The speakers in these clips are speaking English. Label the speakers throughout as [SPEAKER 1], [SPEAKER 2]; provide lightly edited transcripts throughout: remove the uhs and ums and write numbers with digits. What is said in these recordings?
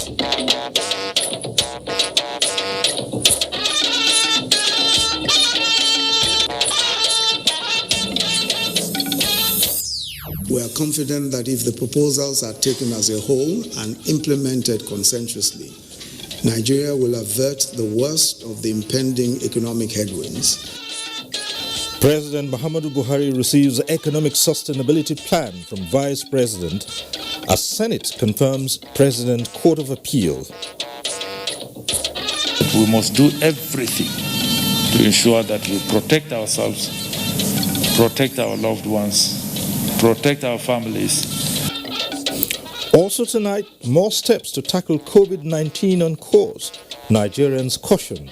[SPEAKER 1] We are confident that if the proposals are taken as a whole and implemented consensuously, Nigeria will avert the worst of the impending economic headwinds.
[SPEAKER 2] President Muhammadu Buhari receives Economic Sustainability Plan from Vice President as Senate confirms President Court of Appeal.
[SPEAKER 3] We must do everything to ensure that we protect ourselves, protect our loved ones, protect our families.
[SPEAKER 2] Also tonight, more steps to tackle COVID-19 on course, Nigerians cautioned.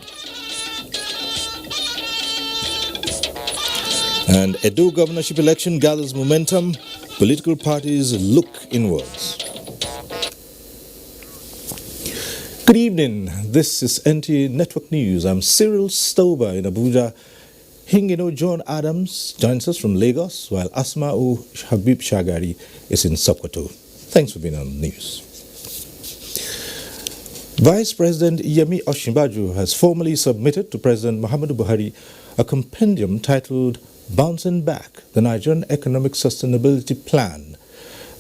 [SPEAKER 2] And Edo governorship election gathers momentum, political parties look inwards. Good evening, this is NTA Network News. I'm Cyril Stober in Abuja. Hingino John Adams joins us from Lagos, while Asma'u Habib Shagari is in Sokoto. Thanks for being on the news. Vice President Yemi Osinbajo has formally submitted to President Muhammadu Buhari a compendium titled Bouncing Back, the Nigerian Economic Sustainability Plan.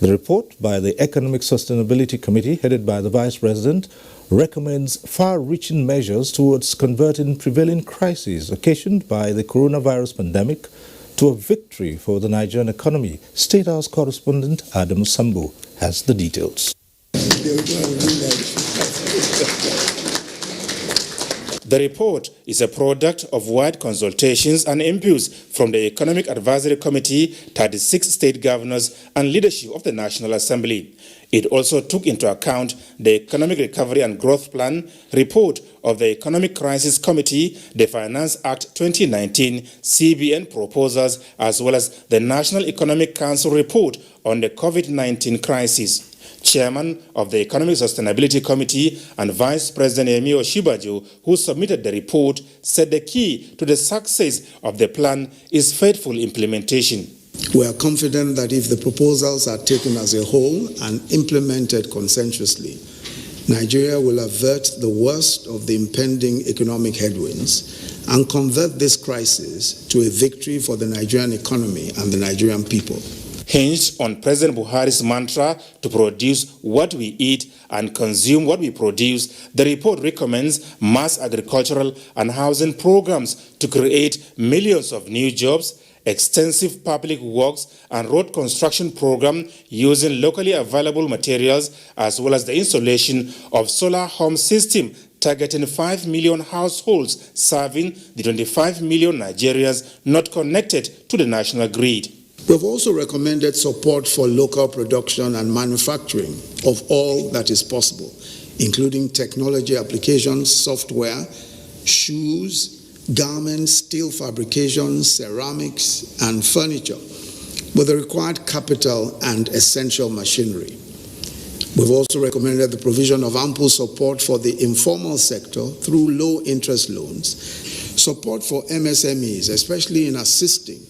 [SPEAKER 2] The report by the Economic Sustainability Committee, headed by the Vice President, recommends far-reaching measures towards converting prevailing crises occasioned by the coronavirus pandemic to a victory for the Nigerian economy. State House correspondent Adam Sambu has the details.
[SPEAKER 4] The report is a product of wide consultations and inputs from the Economic Advisory Committee, 36 state governors, and leadership of the National Assembly. It also took into account the Economic Recovery and Growth Plan, report of the Economic Crisis Committee, the Finance Act 2019, CBN proposals, as well as the National Economic Council report on the COVID-19 crisis. Chairman of the Economic Sustainability Committee and Vice President Yemi Osinbajo, who submitted the report, said the key to the success of the plan is faithful implementation.
[SPEAKER 1] We are confident that if the proposals are taken as a whole and implemented consensuously, Nigeria will avert the worst of the impending economic headwinds and convert this crisis to a victory for the Nigerian economy and the Nigerian people.
[SPEAKER 4] Hinged on President Buhari's mantra to produce what we eat and consume what we produce, the report recommends mass agricultural and housing programs to create millions of new jobs, extensive public works and road construction program using locally available materials, as well as the installation of solar home system targeting 5 million households, serving the 25 million Nigerians not connected to the national grid.
[SPEAKER 1] We have also recommended support for local production and manufacturing of all that is possible, including technology applications, software, shoes, garments, steel fabrication, ceramics, and furniture, with the required capital and essential machinery. We've also recommended the provision of ample support for the informal sector through low-interest loans, support for MSMEs, especially in assisting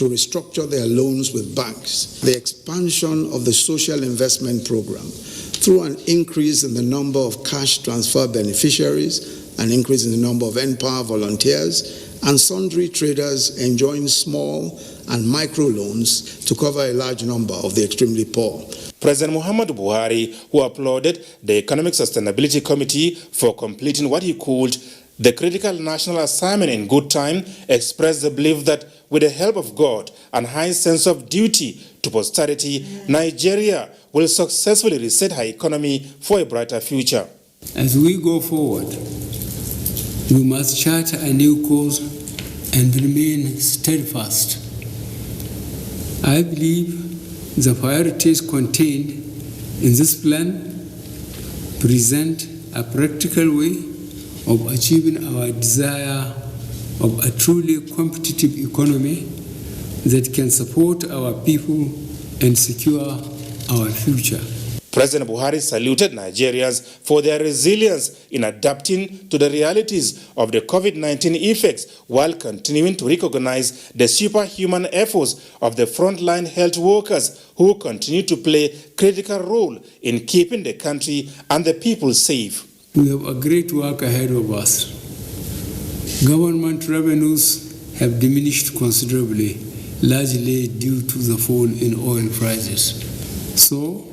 [SPEAKER 1] to restructure their loans with banks, the expansion of the social investment program through an increase in the number of cash transfer beneficiaries, an increase in the number of NPower volunteers, and sundry traders enjoying small and micro loans to cover a large number of the extremely poor.
[SPEAKER 4] President Muhammadu Buhari, who applauded the Economic Sustainability Committee for completing what he called the critical national assignment in good time, expressed the belief that with the help of God and high sense of duty to posterity, Nigeria will successfully reset her economy for a brighter future.
[SPEAKER 5] As we go forward, we must chart a new course and remain steadfast. I believe the priorities contained in this plan present a practical way of achieving our desire of a truly competitive economy that can support our people and secure our future.
[SPEAKER 4] President Buhari saluted Nigerians for their resilience in adapting to the realities of the COVID-19 effects while continuing to recognize the superhuman efforts of the frontline health workers who continue to play a critical role in keeping the country and the people safe.
[SPEAKER 5] We have a great work ahead of us. Government revenues have diminished considerably, largely due to the fall in oil prices. So,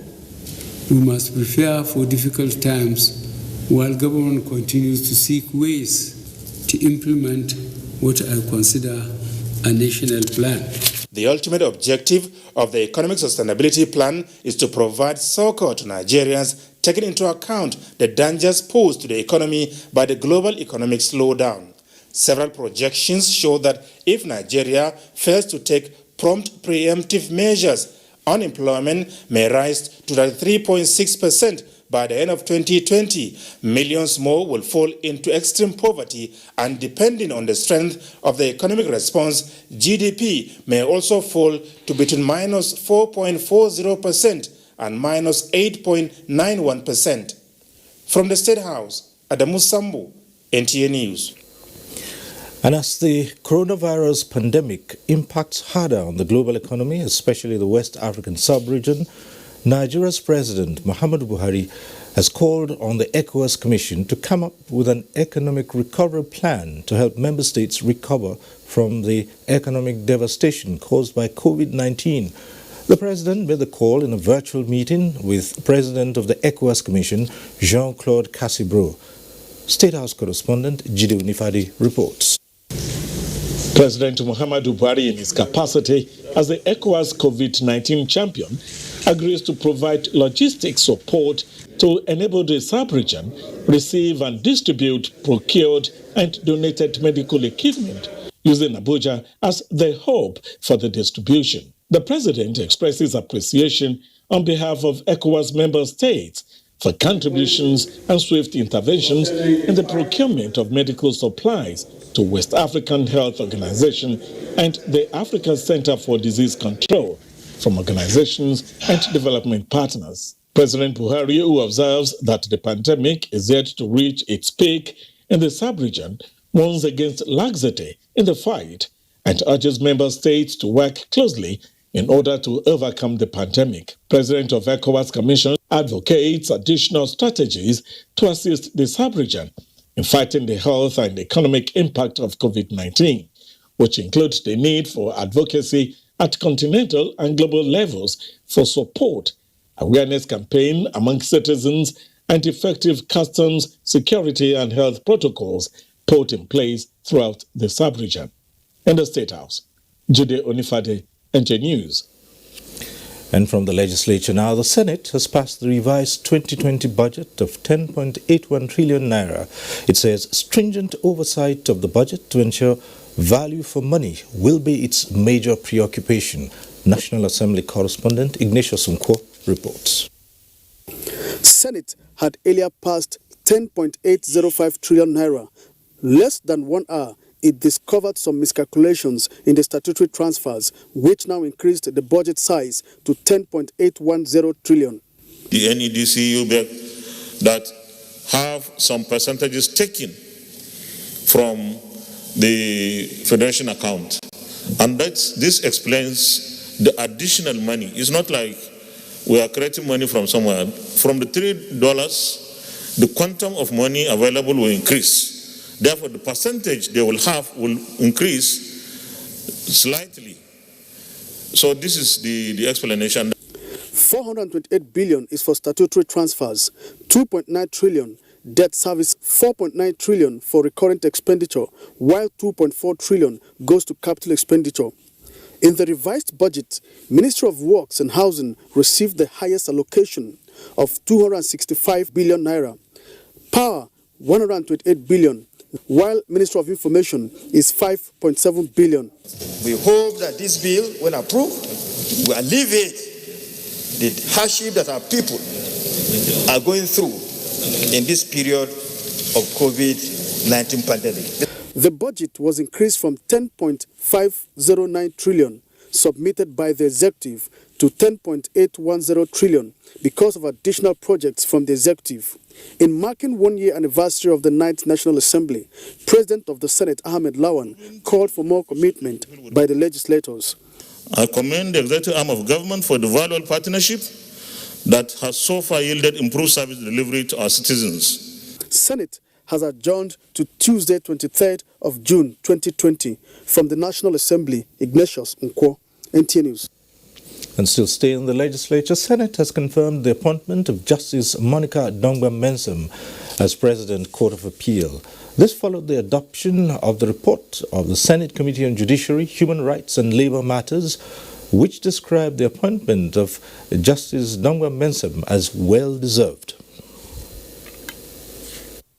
[SPEAKER 5] we must prepare for difficult times while government continues to seek ways to implement what I consider a national plan.
[SPEAKER 4] The ultimate objective of the Economic Sustainability Plan is to provide succor to Nigerians, taking into account the dangers posed to the economy by the global economic slowdown. Several projections show that if Nigeria fails to take prompt preemptive measures, unemployment may rise to 3.6% by the end of 2020. Millions more will fall into extreme poverty, and depending on the strength of the economic response, GDP may also fall to between minus 4.40% and minus 8.91%. From the State House, Adamu Sambu, NTA News.
[SPEAKER 2] And as the coronavirus pandemic impacts harder on the global economy, especially the West African sub-region, Nigeria's President Muhammadu Buhari has called on the ECOWAS Commission to come up with an economic recovery plan to help member states recover from the economic devastation caused by COVID-19. The President made the call in a virtual meeting with President of the ECOWAS Commission, Jean-Claude Cassibro. State House correspondent Jide Onifade reports.
[SPEAKER 6] President Muhammadu Buhari, in his capacity as the ECOWAS COVID-19 champion, agrees to provide logistics support to enable the sub-region receive and distribute procured and donated medical equipment, using Abuja as the hub for the distribution. The President expresses appreciation on behalf of ECOWAS member states for contributions and swift interventions in the procurement of medical supplies to West African Health Organization and the African Center for Disease Control from organizations and development partners. President Buhari, who observes that the pandemic is yet to reach its peak in the sub-region, warns against laxity in the fight and urges member states to work closely in order to overcome the pandemic. President of ECOWAS Commission advocates additional strategies to assist the sub-region in fighting the health and economic impact of COVID-19, which includes the need for advocacy at continental and global levels for support, awareness campaign among citizens, and effective customs, security, and health protocols put in place throughout the sub-region. In the State House, Jide Onifade, NJ News.
[SPEAKER 2] And from the legislature now, the Senate has passed the revised 2020 budget of 10.81 trillion naira. It says stringent oversight of the budget to ensure value for money will be its major preoccupation. National Assembly correspondent Ignatius Nkwo reports.
[SPEAKER 7] Senate had earlier passed 10.805 trillion naira. Less than 1 hour, it discovered some miscalculations in the statutory transfers, which now increased the budget size to 10.810 trillion.
[SPEAKER 8] The NEDC that have some percentages taken from the Federation account. And this explains the additional money. It's not like we are creating money from somewhere. From the $3, the quantum of money available will increase. Therefore, the percentage they will have will increase slightly. So this is the explanation.
[SPEAKER 7] 428 billion is for statutory transfers, 2.9 trillion debt service, 4.9 trillion for recurrent expenditure, while 2.4 trillion goes to capital expenditure. In the revised budget, Ministry of Works and Housing received the highest allocation of 265 billion naira. Power, 128 billion. While Ministry of Information is 5.7 billion.
[SPEAKER 9] We hope that this bill, when approved, will alleviate the hardship that our people are going through in this period of COVID-19 pandemic.
[SPEAKER 7] The budget was increased from 10.509 trillion submitted by the executive to 10.810 trillion because of additional projects from the executive. In marking 1-year anniversary of the 9th National Assembly, President of the Senate Ahmed Lawan called for more commitment by the legislators.
[SPEAKER 8] I commend the executive arm of government for the valuable partnership that has so far yielded improved service delivery to our citizens.
[SPEAKER 7] Senate has adjourned to Tuesday, 23rd of June 2020 from the National Assembly. Ignatius Nkwo, NTA News.
[SPEAKER 2] And still staying in the legislature, Senate has confirmed the appointment of Justice Monica Dongba Mensem as President Court of Appeal. This followed the adoption of the report of the Senate Committee on Judiciary, Human Rights and Labour Matters, which described the appointment of Justice Dongba Mensem as well-deserved.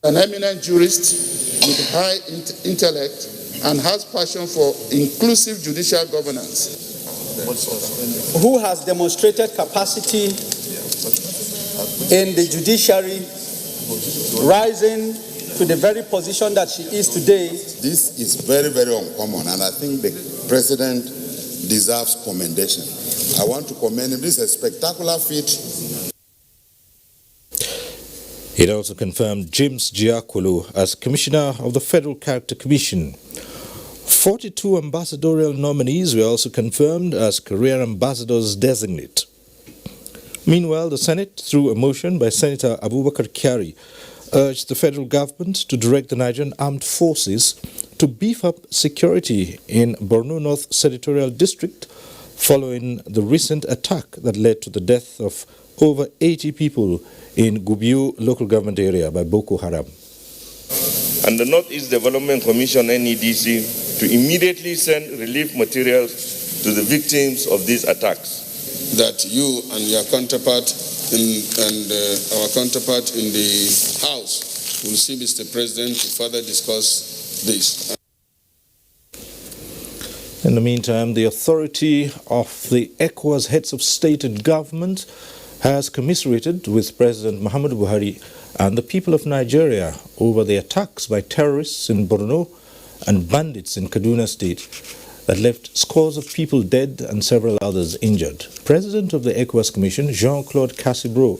[SPEAKER 10] An eminent jurist with high intellect and has passion for inclusive judicial governance.
[SPEAKER 11] Who has demonstrated capacity in the judiciary, rising to the very position that she is today.
[SPEAKER 10] This is very, very uncommon, and I think the president deserves commendation. I want to commend him. This is a spectacular feat.
[SPEAKER 2] It also confirmed James Giaquolo as Commissioner of the Federal Character Commission. 42 ambassadorial nominees were also confirmed as career ambassadors designate. Meanwhile, the Senate, through a motion by Senator Abubakar Kyari, urged the federal government to direct the Nigerian Armed Forces to beef up security in Borno North Senatorial District following the recent attack that led to the death of over 80 people in Gubiu local government area by Boko Haram.
[SPEAKER 12] And the Northeast Development Commission, NEDC, to immediately send relief materials to the victims of these attacks.
[SPEAKER 10] That you and your counterpart our counterpart in the House will see Mr. President to further discuss this.
[SPEAKER 2] In the meantime, the authority of the ECOWAS heads of state and government has commiserated with President Muhammadu Buhari and the people of Nigeria over the attacks by terrorists in Borno and bandits in Kaduna State that left scores of people dead and several others injured. President of the ECOWAS Commission, Jean-Claude Cassibro,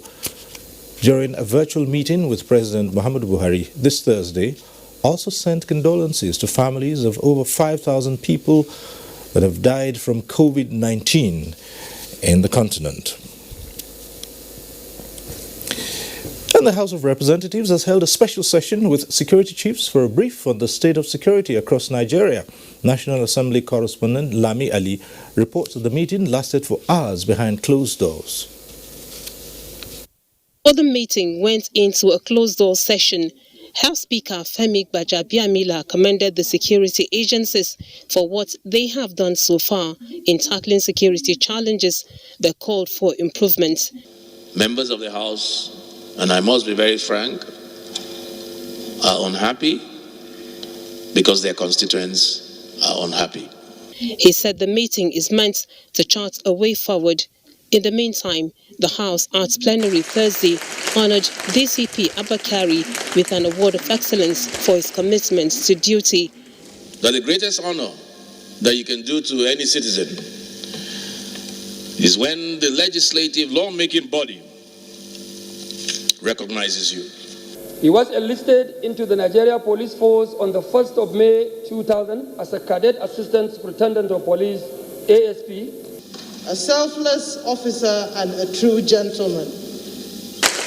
[SPEAKER 2] during a virtual meeting with President Muhammadu Buhari this Thursday, also sent condolences to families of over 5,000 people that have died from COVID-19 in the continent. And the House of Representatives has held a special session with security chiefs for a brief on the state of security across Nigeria. National Assembly correspondent Lami Ali reports that the meeting lasted for hours behind closed doors.
[SPEAKER 13] The meeting went into a closed-door session. House Speaker Femi Gbajabiamila commended the security agencies for what they have done so far in tackling security challenges that called for improvement.
[SPEAKER 14] Members of the House, and I must be very frank, are unhappy because their constituents are unhappy.
[SPEAKER 13] He said the meeting is meant to chart a way forward. In the meantime, the House Arts Plenary Thursday honored DCP Abba Kyari with an award of excellence for his commitment to duty.
[SPEAKER 14] That the greatest honor that you can do to any citizen is when the legislative lawmaking body recognizes you.
[SPEAKER 15] He was enlisted into the Nigeria Police Force on the 1st of May 2000 as a Cadet Assistant Superintendent of Police, ASP.
[SPEAKER 16] A selfless officer and a true gentleman.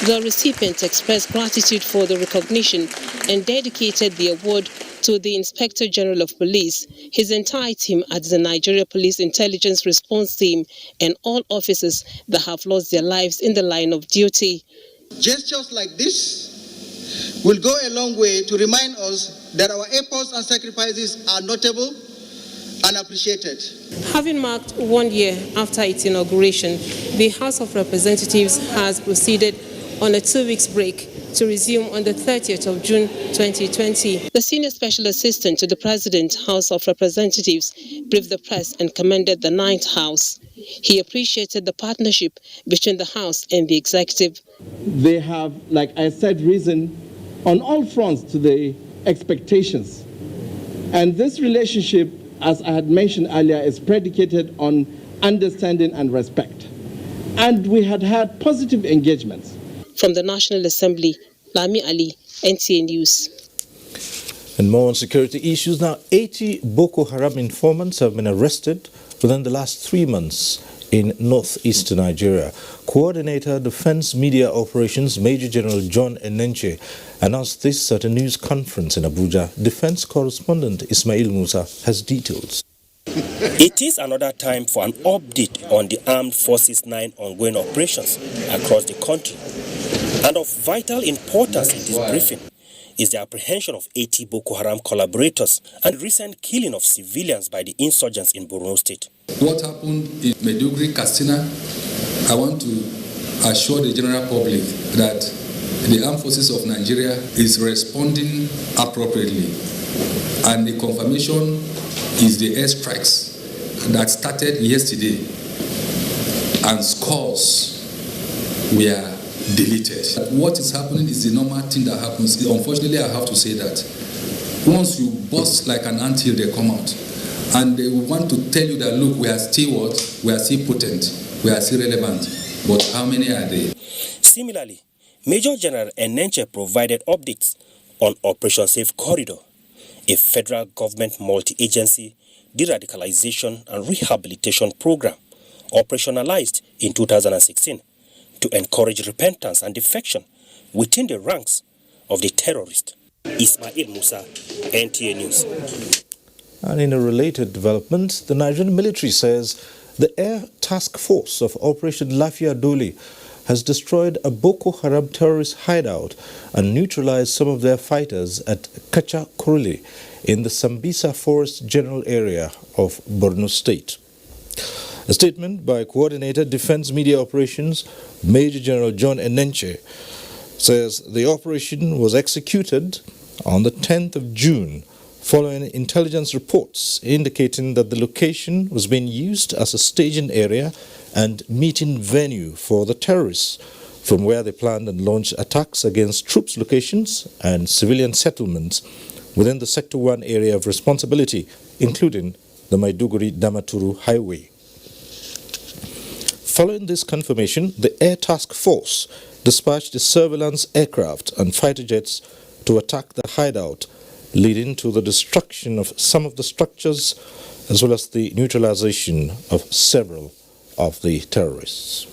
[SPEAKER 13] The recipient expressed gratitude for the recognition and dedicated the award to the Inspector General of Police, his entire team at the Nigeria Police Intelligence Response Team, and all officers that have lost their lives in the line of duty.
[SPEAKER 16] Gestures like this will go a long way to remind us that our efforts and sacrifices are notable and appreciated.
[SPEAKER 13] Having marked 1 year after its inauguration, the House of Representatives has proceeded on a 2-week break to resume on the 30th of June 2020. The Senior Special Assistant to the President, House of Representatives, briefed the press and commended the 9th House. He appreciated the partnership between the House and the Executive.
[SPEAKER 17] They have, like I said, risen on all fronts to the expectations. And this relationship as I had mentioned earlier, is predicated on understanding and respect. And we had had positive engagements.
[SPEAKER 13] From the National Assembly, Lami Ali, NTA News.
[SPEAKER 2] And more on security issues now. 80 Boko Haram informants have been arrested within the last 3 months in northeastern Nigeria. Coordinator Defense Media Operations Major General John Enenche announced this at a news conference in Abuja. Defense correspondent Ismail Musa has details.
[SPEAKER 18] It is another time for an update on the Armed Forces 9 ongoing operations across the country. And of vital importance in this briefing is the apprehension of 80 Boko Haram collaborators and recent killing of civilians by the insurgents in Borno State.
[SPEAKER 19] What happened in Maiduguri, Katsina, I want to assure the general public that the Armed Forces of Nigeria is responding appropriately. And the confirmation is the airstrikes that started yesterday, and scores were deleted. What is happening is the normal thing that happens. Unfortunately, I have to say that once you bust like an anthill, they come out. And they want to tell you that, look, we are still what? We are still potent. We are still relevant. But how many are they?
[SPEAKER 18] Similarly, Major General Enenche provided updates on Operation Safe Corridor, a federal government multi-agency de-radicalization and rehabilitation program operationalized in 2016 to encourage repentance and defection within the ranks of the terrorists. Ismail Musa, NTA News.
[SPEAKER 2] And in a related development, the Nigerian military says the Air Task Force of Operation Lafia Doli has destroyed a Boko Haram terrorist hideout and neutralized some of their fighters at Kacha Kuruli in the Sambisa Forest General Area of Borno State. A statement by Coordinator Defense Media Operations Major General John Enenche says the operation was executed on the 10th of June following intelligence reports indicating that the location was being used as a staging area and meeting venue for the terrorists, from where they planned and launched attacks against troops locations and civilian settlements within the Sector 1 area of responsibility, including the Maiduguri-Damaturu Highway. Following this confirmation, the Air Task Force dispatched the surveillance aircraft and fighter jets to attack the hideout, leading to the destruction of some of the structures as well as the neutralization of several of the terrorists.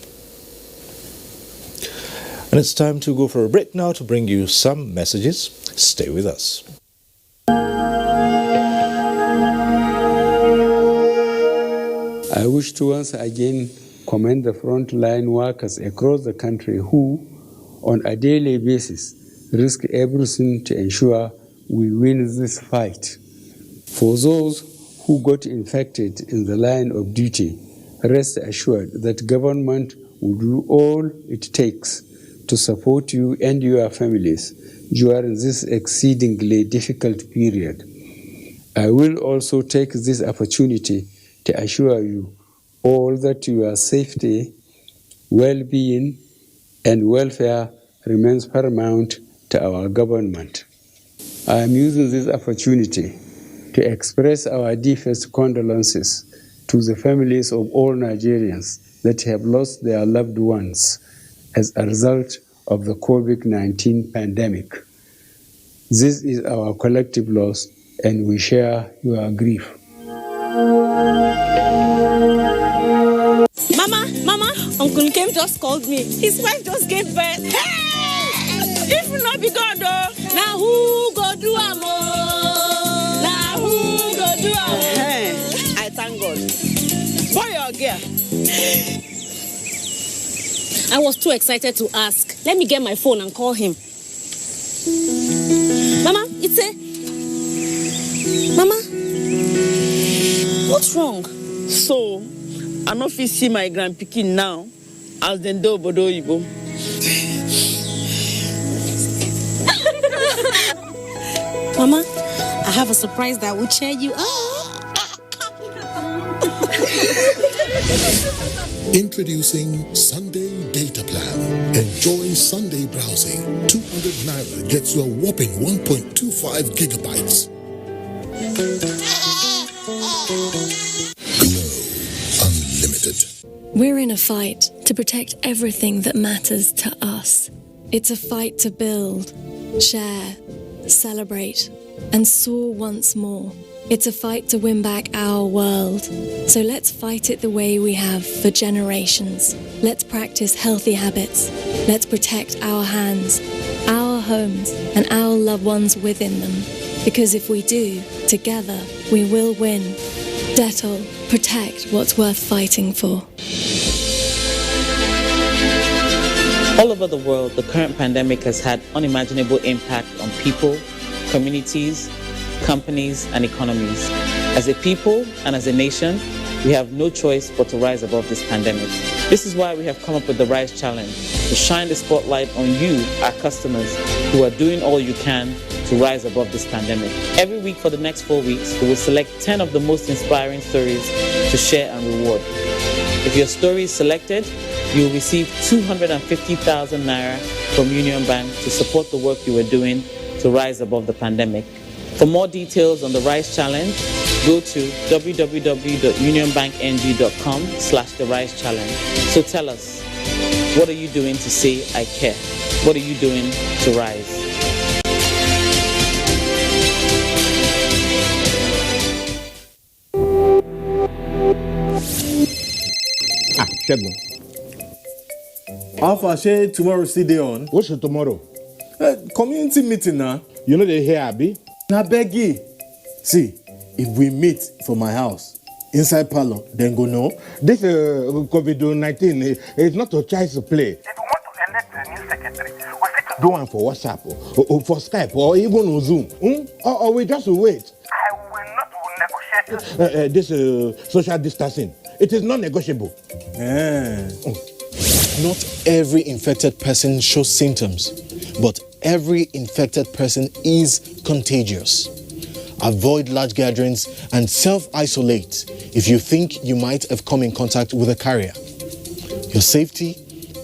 [SPEAKER 2] And it's time to go for a break now to bring you some messages. Stay with us.
[SPEAKER 5] I wish to once again commend the frontline workers across the country who, on a daily basis, risk everything to ensure we win this fight. For those who got infected in the line of duty, rest assured that government will do all it takes to support you and your families during this exceedingly difficult period. I will also take this opportunity to assure you all that your safety, well-being, and welfare remains paramount to our government. I am using this opportunity to express our deepest condolences to the families of all Nigerians that have lost their loved ones as a result of the COVID-19 pandemic. This is our collective loss, and we share your grief.
[SPEAKER 20] Mama, Uncle Kim just called me. His wife just gave birth. Hey! If not be God, now who go do am? Now who go do am? Hey, I thank God. Boy or girl?
[SPEAKER 21] I was too excited to ask. Let me get my phone and call him. Mama, it's a... Mama, what's wrong?
[SPEAKER 20] So, I no fit see my grandpikin now as dem do obodo oyibo.
[SPEAKER 21] Mama, I have a surprise that will cheer you up.
[SPEAKER 22] Introducing Sunday Data Plan. Enjoy Sunday browsing. 200 Naira gets you a whopping 1.25 gigabytes. Glow Unlimited.
[SPEAKER 1] We're in a fight to protect everything that matters to us. It's a fight to build, share, celebrate, and soar once more. It's a fight to win back our world. So let's fight it the way we have for generations. Let's practice healthy habits. Let's protect our hands, our homes, and our loved ones within them. Because if we do, together, we will win. Dettol, protect what's worth fighting for.
[SPEAKER 3] All over the world, the current pandemic has had unimaginable impact on people, communities, companies, and economies. As a people and as a nation, we have no choice but to rise above this pandemic. This is why we have come up with the Rise Challenge, to shine the spotlight on you, our customers, who are doing all you can to rise above this pandemic. Every week for the next 4 weeks, we will select 10 of the most inspiring stories to share and reward. If your story is selected, you will receive 250,000 Naira from Union Bank to support the work you are doing to rise above the pandemic. For more details on the Rise Challenge, go to www.unionbankng.com/the Rise Challenge. So tell us, what are you doing to say I care? What are you doing to rise?
[SPEAKER 23] Shegun.
[SPEAKER 24] Alpha, say tomorrow still day on.
[SPEAKER 23] What's your tomorrow?
[SPEAKER 24] Community meeting now.
[SPEAKER 23] You know they hear Abi?
[SPEAKER 24] Na beggy. See, if we meet for my house, inside parlor, then go no.
[SPEAKER 23] This COVID-19 is not a child's play.
[SPEAKER 25] If you want to elect a new secretary, we fit
[SPEAKER 23] do one for WhatsApp or for Skype or even on Zoom. Or we just wait.
[SPEAKER 25] I will not negotiate.
[SPEAKER 23] This social distancing. It is not negotiable.
[SPEAKER 24] Not every infected person shows symptoms, but every infected person is contagious. Avoid large gatherings and self-isolate if you think you might have come in contact with a carrier. Your safety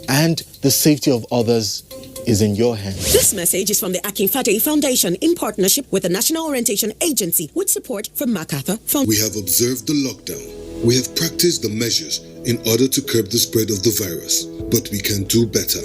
[SPEAKER 24] and the safety of others is in your hands.
[SPEAKER 26] This message is from the Akinfade Foundation in partnership with the National Orientation Agency with support from MacArthur Foundation.
[SPEAKER 22] We have observed the lockdown. We have practiced the measures in order to curb the spread of the virus, but we can do better.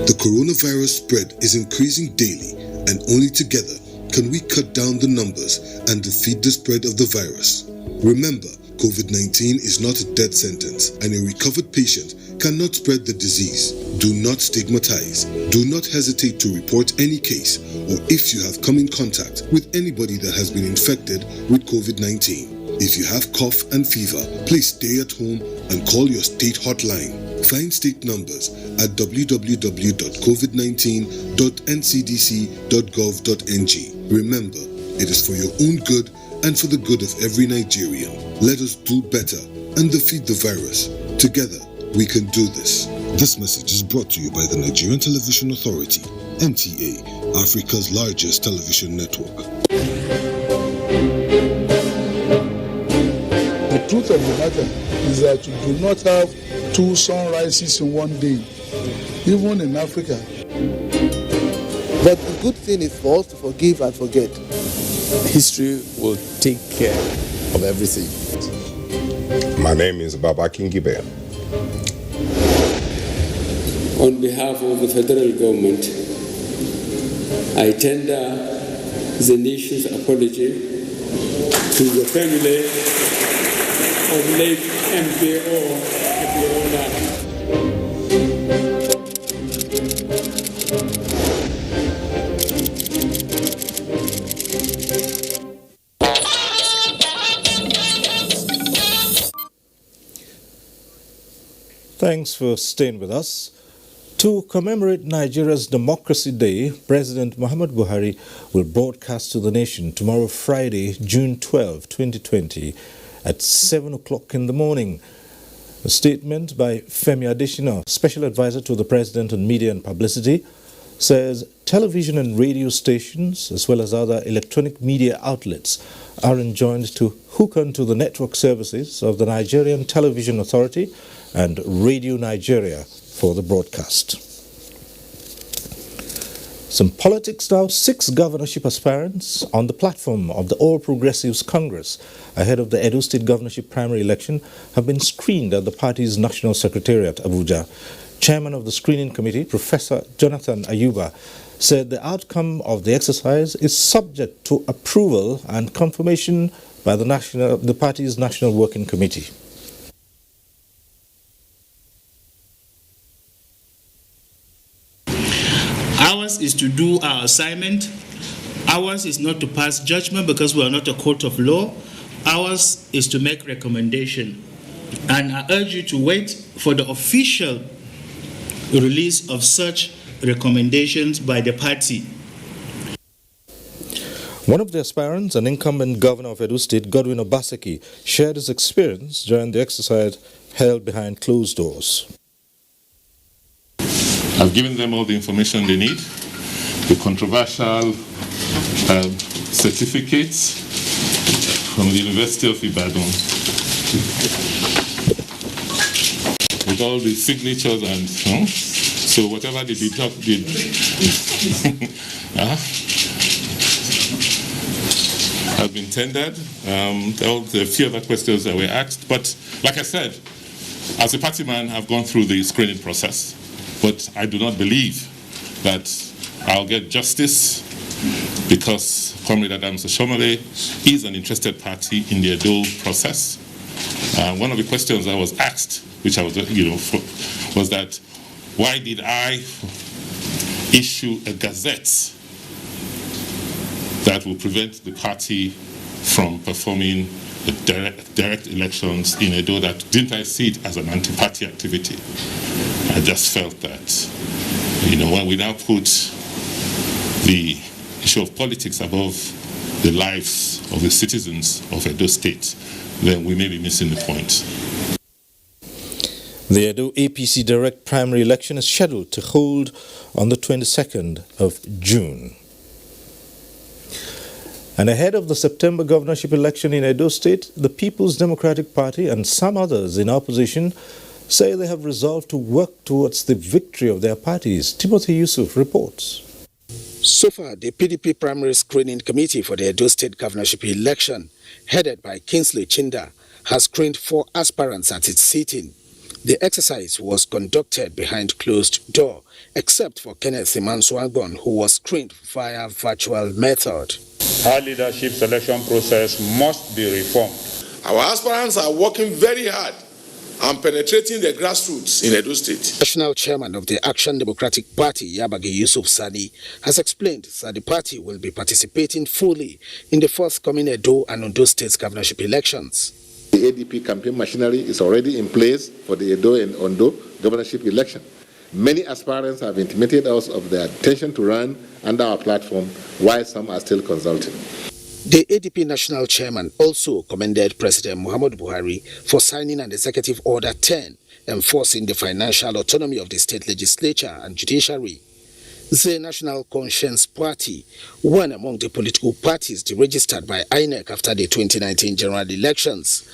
[SPEAKER 22] The coronavirus spread is increasing daily, and only together can we cut down the numbers and defeat the spread of the virus. Remember, COVID-19 is not a death sentence, and a recovered patient cannot spread the disease. Do not stigmatize. Do not hesitate to report any case, or if you have come in contact with anybody that has been infected with COVID-19. If you have cough and fever, please stay at home and call your state hotline. Find state numbers at www.covid19.ncdc.gov.ng. Remember, it is for your own good and for the good of every Nigerian. Let us do better and defeat the virus. Together, we can do this. This message is brought to you by the Nigerian Television Authority, NTA, Africa's largest television network.
[SPEAKER 27] The truth of the matter is that you do not have two sunrises in one day, even in Africa.
[SPEAKER 28] But the good thing is for us to forgive and forget. History will take care of everything.
[SPEAKER 29] My name is Baba Kingibe.
[SPEAKER 30] On behalf of the federal government, I tender the nation's apology to the family of late MKO Abiola.
[SPEAKER 2] Thanks for staying with us. To commemorate Nigeria's Democracy Day, President Muhammadu Buhari will broadcast to the nation tomorrow, Friday, June 12, 2020, at 7 o'clock in the morning. A statement by Femi Adesina, Special Advisor to the President on Media and Publicity, says television and radio stations, as well as other electronic media outlets, are enjoined to hook onto the network services of the Nigerian Television Authority and Radio Nigeria for the broadcast. Some politics now. 6 governorship aspirants on the platform of the All Progressives Congress ahead of the Edo State governorship primary election have been screened at the party's National Secretariat, Abuja. Chairman of the screening committee, Professor Jonathan Ayuba, said the outcome of the exercise is subject to approval and confirmation by the party's National Working Committee.
[SPEAKER 4] Ours is to do our assignment. Ours is not to pass judgment because we are not a court of law. Ours is to make recommendation. And I urge you to wait for the official release of such recommendations by the party.
[SPEAKER 2] One of the aspirants, an incumbent governor of Edo State, Godwin Obaseki, shared his experience during the exercise held behind closed doors.
[SPEAKER 6] I've given them all the information they need, the controversial certificates from the University of Ibadan, with all the signatures and so whatever they did have been tendered. There were a few other questions that were asked, but like I said, as a party man, I've gone through the screening process. But I do not believe that I'll get justice because Comrade Adams Oshomole is an interested party in the Edo process. One of the questions I was asked, which I was, was that why did I issue a gazette that will prevent the party from performing direct elections in Edo? That didn't I see it as an anti-party activity? I just felt that, when we now put the issue of politics above the lives of the citizens of Edo State, then we may be missing the point.
[SPEAKER 2] The Edo APC direct primary election is scheduled to hold on the 22nd of June. And ahead of the September governorship election in Edo State, the People's Democratic Party and some others in opposition say they have resolved to work towards the victory of their parties. Timothy Yusuf reports.
[SPEAKER 7] So far, the PDP primary screening committee for the Edo State governorship election, headed by Kingsley Chinda, has screened 4 aspirants at its sitting. The exercise was conducted behind closed door, except for Kenneth Imansuangon, who was screened via virtual method.
[SPEAKER 8] Our leadership selection process must be reformed.
[SPEAKER 9] Our aspirants are working very hard and penetrating the grassroots in Edo State.
[SPEAKER 7] National chairman of the Action Democratic Party, Yabagi Yusuf Sani, has explained that the party will be participating fully in the forthcoming Edo and Ondo States governorship elections.
[SPEAKER 29] The ADP campaign machinery is already in place for the Edo and Ondo governorship election. Many aspirants have intimated us of their intention to run under our platform, while some are still consulting.
[SPEAKER 7] The ADP national chairman also commended President Muhammadu Buhari for signing an Executive Order 10, enforcing the financial autonomy of the state legislature and judiciary. The National Conscience Party, one among the political parties deregistered by INEC after the 2019 general elections,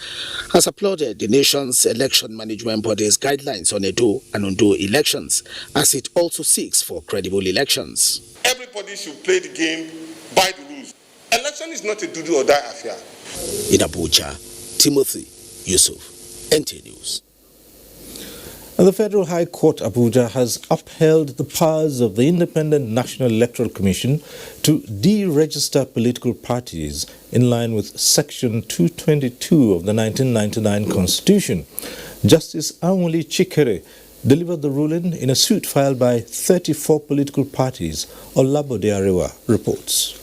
[SPEAKER 7] has applauded the nation's election management body's guidelines on Edo and Ondo elections, as it also seeks for credible elections.
[SPEAKER 9] Everybody should play the game by the rules. Election is not a do or die affair.
[SPEAKER 7] In Abuja, Timothy Yusuf, NT News.
[SPEAKER 2] And the Federal High Court Abuja has upheld the powers of the Independent National Electoral Commission to deregister political parties in line with Section 222 of the 1999 Constitution. Justice Anwuli Chikere delivered the ruling in a suit filed by 34 political parties. Olabode Arewa reports.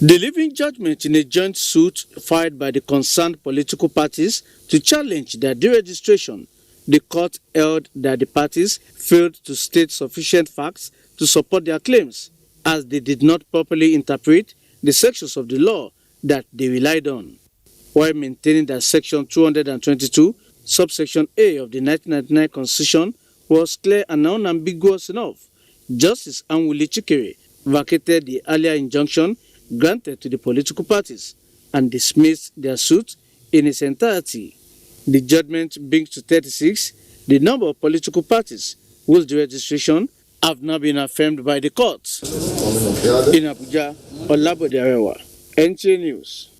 [SPEAKER 10] Delivering judgment in a joint suit filed by the concerned political parties to challenge their deregistration, the court held that the parties failed to state sufficient facts to support their claims, as they did not properly interpret the sections of the law that they relied on. While maintaining that Section 222, subsection A of the 1999 Constitution was clear and unambiguous enough, Justice Anwuli Chikere vacated the earlier injunction granted to the political parties and dismissed their suit in its entirety. The judgment brings to 36 the number of political parties whose deregistration have now been affirmed by the courts. In Abuja, Olabode Arewa, NTA News.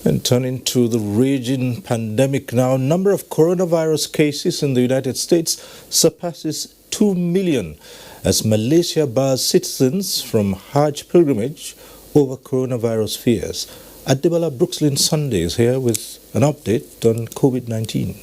[SPEAKER 2] And turning to the raging pandemic now, number of coronavirus cases in the United States surpasses 2 million as Malaysia bars citizens from Hajj pilgrimage over coronavirus fears. Adebola Brooksland Sunday is here with an update on COVID-19.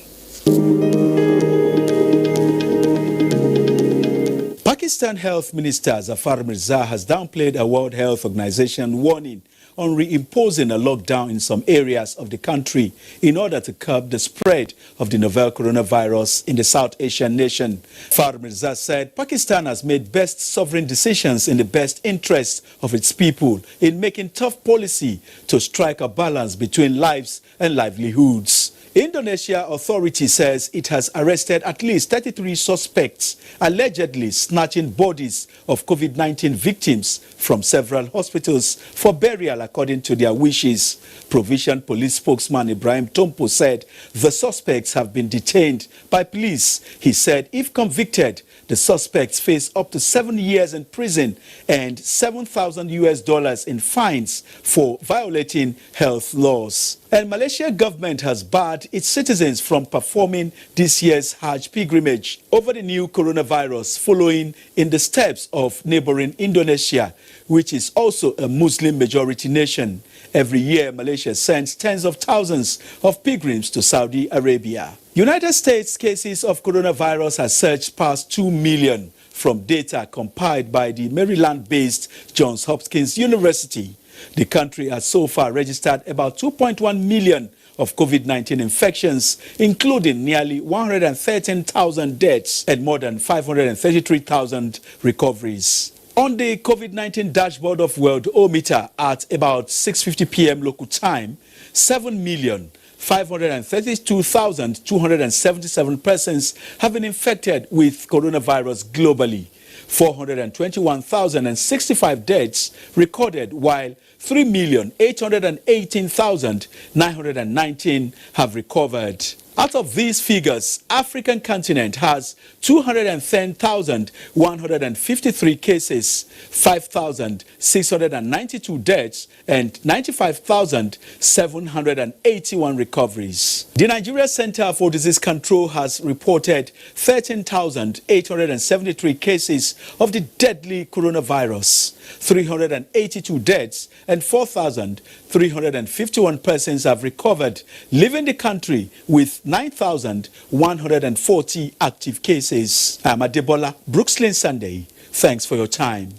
[SPEAKER 5] Pakistan Health Minister Zafar Mirza has downplayed a World Health Organization warning on reimposing a lockdown in some areas of the country in order to curb the spread of the novel coronavirus in the South Asian nation. Zafar Mirza said Pakistan has made best sovereign decisions in the best interests of its people in making tough policy to strike a balance between lives and livelihoods. Indonesia authority says it has arrested at least 33 suspects allegedly snatching bodies of COVID-19 victims from several hospitals for burial according to their wishes. Provincial Police spokesman Ibrahim Tompo said the suspects have been detained by police. He said if convicted, the suspects face up to 7 years in prison and $7,000 in fines for violating health laws. And Malaysia government has barred its citizens from performing this year's Hajj pilgrimage over the new coronavirus, following in the steps of neighboring Indonesia, which is also a Muslim majority nation. Every year, Malaysia sends tens of thousands of pilgrims to Saudi Arabia. United States cases of coronavirus have surged past 2 million from data compiled by the Maryland-based Johns Hopkins University. The country has so far registered about 2.1 million of COVID-19 infections, including nearly 113,000 deaths and more than 533,000 recoveries. On the COVID-19 dashboard of Worldometer at about 6:50 p.m. local time, 7,532,277 persons have been infected with coronavirus globally. 421,065 deaths recorded, while 3,818,919 have recovered. Out of these figures, African continent has 210,153 cases, 5,692 deaths, and 95,781 recoveries. The Nigeria Center for Disease Control has reported 13,873 cases of the deadly coronavirus, 382 deaths, and 4,351 persons have recovered, leaving the country with 9,140 active cases. I'm Adebola Brooksland Sunday. Thanks for your time.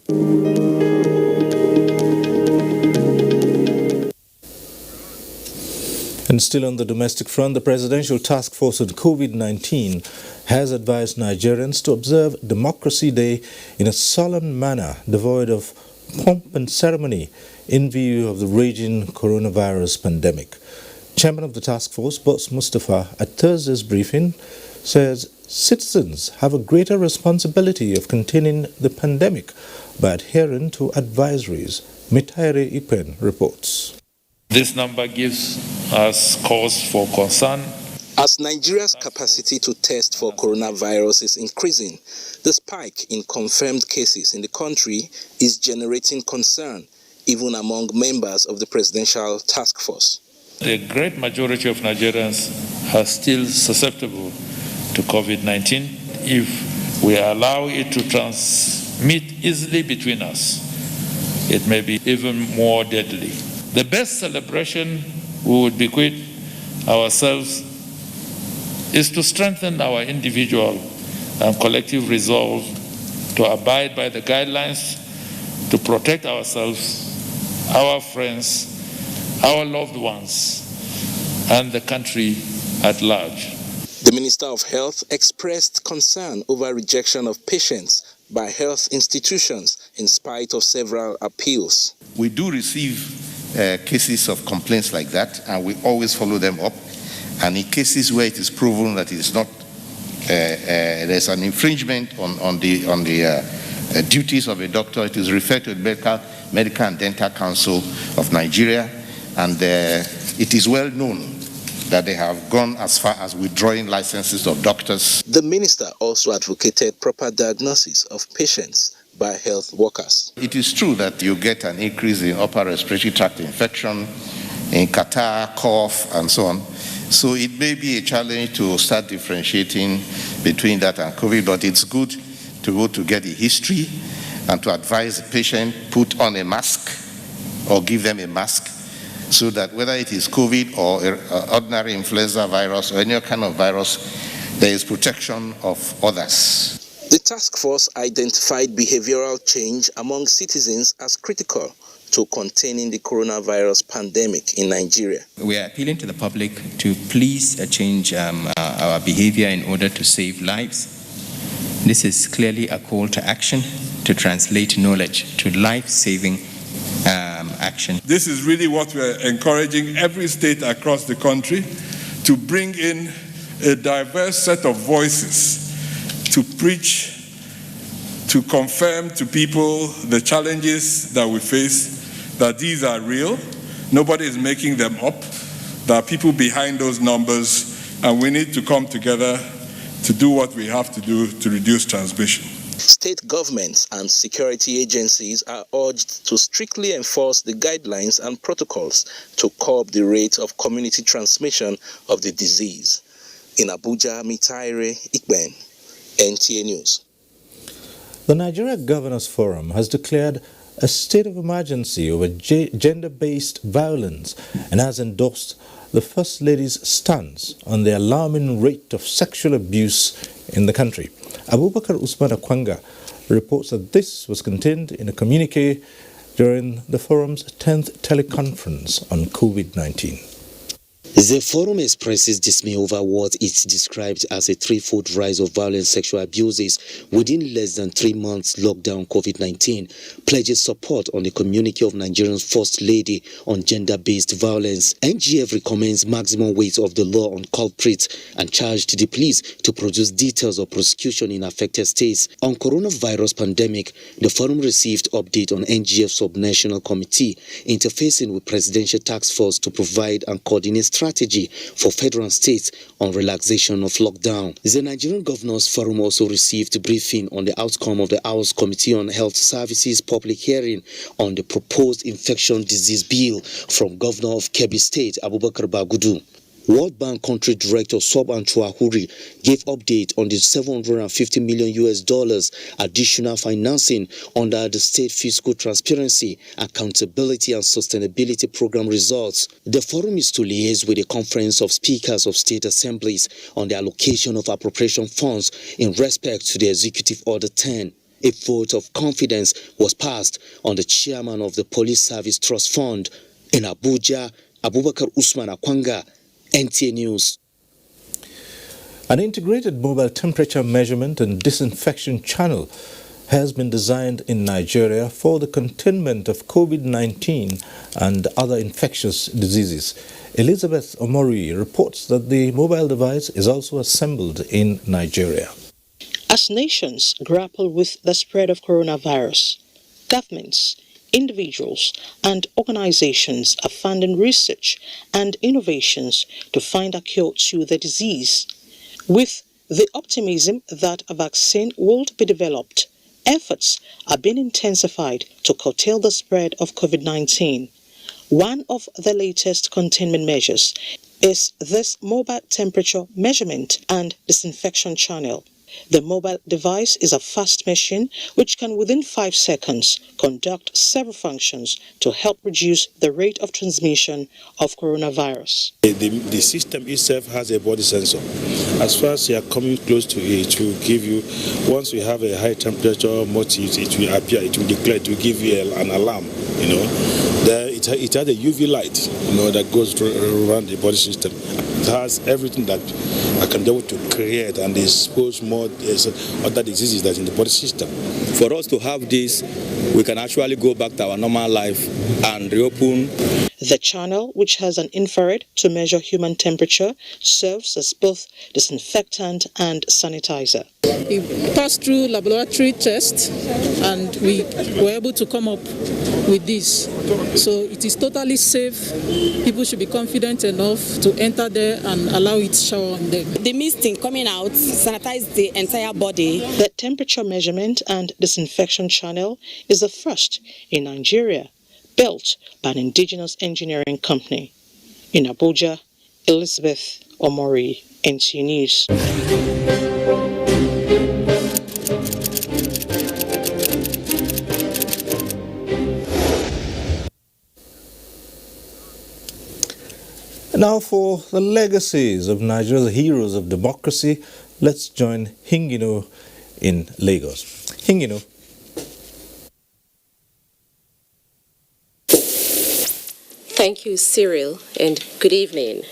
[SPEAKER 2] And still on the domestic front, the Presidential Task Force on COVID-19 has advised Nigerians to observe Democracy Day in a solemn manner, devoid of pomp and ceremony, in view of the raging coronavirus pandemic. Chairman of the task force, Boss Mustafa, at Thursday's briefing, says citizens have a greater responsibility of containing the pandemic by adhering to advisories. Mitaire Ipen reports.
[SPEAKER 11] This number gives us cause for concern.
[SPEAKER 12] As Nigeria's capacity to test for coronavirus is increasing, the spike in confirmed cases in the country is generating concern, even among members of the Presidential Task Force.
[SPEAKER 11] The great majority of Nigerians are still susceptible to COVID-19. If we allow it to transmit easily between us, it may be even more deadly. The best celebration we would bequeath ourselves is to strengthen our individual and collective resolve to abide by the guidelines, to protect ourselves, our friends, our loved ones, and the country at large.
[SPEAKER 12] The Minister of Health expressed concern over rejection of patients by health institutions in spite of several appeals.
[SPEAKER 13] We do receive cases of complaints like that, and we always follow them up. And in cases where it is proven that it is not, there's an infringement on the duties of a doctor, it is referred to the Medical and Dental Council of Nigeria, and it is well known that they have gone as far as withdrawing licenses of doctors.
[SPEAKER 12] The minister also advocated proper diagnosis of patients by health workers.
[SPEAKER 13] It is true that you get an increase in upper respiratory tract infection, in catarrh, cough, and so on. So it may be a challenge to start differentiating between that and COVID, but it's good to go to get a history and to advise the patient put on a mask or give them a mask so that whether it is COVID or ordinary influenza virus or any kind of virus, there is protection of others.
[SPEAKER 12] The task force identified behavioral change among citizens as critical to containing the coronavirus pandemic in Nigeria.
[SPEAKER 1] We are appealing to the public to please change our behavior in order to save lives. This is clearly a call to action to translate knowledge to life-saving action.
[SPEAKER 3] This is really what we're encouraging every state across the country to bring in a diverse set of voices to preach, to confirm to people the challenges that we face, that these are real, nobody is making them up, there are people behind those numbers, and we need to come together to do what we have to do to reduce transmission.
[SPEAKER 12] State governments and security agencies are urged to strictly enforce the guidelines and protocols to curb the rate of community transmission of the disease. In Abuja, Mitaire Ikben, NTA News.
[SPEAKER 2] The Nigeria Governors Forum has declared a state of emergency over gender-based violence and has endorsed the First Lady's stance on the alarming rate of sexual abuse in the country. Abubakar Usman Akwanga reports that this was contained in a communique during the forum's 10th teleconference on COVID-19.
[SPEAKER 14] The forum expresses dismay over what it described as a threefold rise of violent sexual abuses within less than 3 months lockdown COVID-19, pledges support on the communique of Nigeria's First Lady on gender-based violence. NGF recommends maximum weight of the law on culprits and charged the police to produce details of prosecution in affected states. On coronavirus pandemic, the forum received update on NGF Subnational Committee interfacing with Presidential Task Force to provide and coordinate strategy for federal and states on relaxation of lockdown. The Nigerian Governors Forum also received a briefing on the outcome of the House Committee on Health Services public hearing on the proposed infection disease bill from Governor of Kebbi State, Abubakar Bagudu. World Bank Country Director Soban Chouahuri gave update on the $750 million additional financing under the State Fiscal Transparency, Accountability and Sustainability Program results. The forum is to liaise with the Conference of Speakers of State Assemblies on the allocation of appropriation funds in respect to the Executive Order 10. A vote of confidence was passed on the chairman of the Police Service Trust Fund. In Abuja, Abubakar Usman Akwanga, NTA News.
[SPEAKER 2] An integrated mobile temperature measurement and disinfection channel has been designed in Nigeria for the containment of COVID-19 and other infectious diseases. Elizabeth Omori reports that the mobile device is also assembled in Nigeria.
[SPEAKER 15] As nations grapple with the spread of coronavirus, governments, individuals and organizations are funding research and innovations to find a cure to the disease. With the optimism that a vaccine will be developed, efforts are being intensified to curtail the spread of COVID-19. One of the latest containment measures is this mobile temperature measurement and disinfection channel. The mobile device is a fast machine which can within 5 seconds conduct several functions to help reduce the rate of transmission of coronavirus.
[SPEAKER 16] The system itself has a body sensor. As far as you are coming close to it, it will give you, once you have a high temperature motif, it will appear, it will declare, it will give you an alarm, It has a UV light, that goes around the body system. It has everything that I can do to create and expose more other diseases that in the body system.
[SPEAKER 17] For us to have this, we can actually go back to our normal life and reopen.
[SPEAKER 15] The channel, which has an infrared to measure human temperature, serves as both disinfectant and sanitizer.
[SPEAKER 17] It passed through laboratory tests and we were able to come up with this. So it is totally safe. People should be confident enough to enter there and allow it to shower on them.
[SPEAKER 18] The misting coming out sanitizes the entire body.
[SPEAKER 15] The temperature measurement and disinfection channel is the first in Nigeria, built by an indigenous engineering company. In Abuja, Elizabeth Omori, NTN News.
[SPEAKER 2] Now for the legacies of Nigeria's heroes of democracy, let's join Hingino in Lagos. Hingino.
[SPEAKER 19] Thank you, Cyril, and good evening.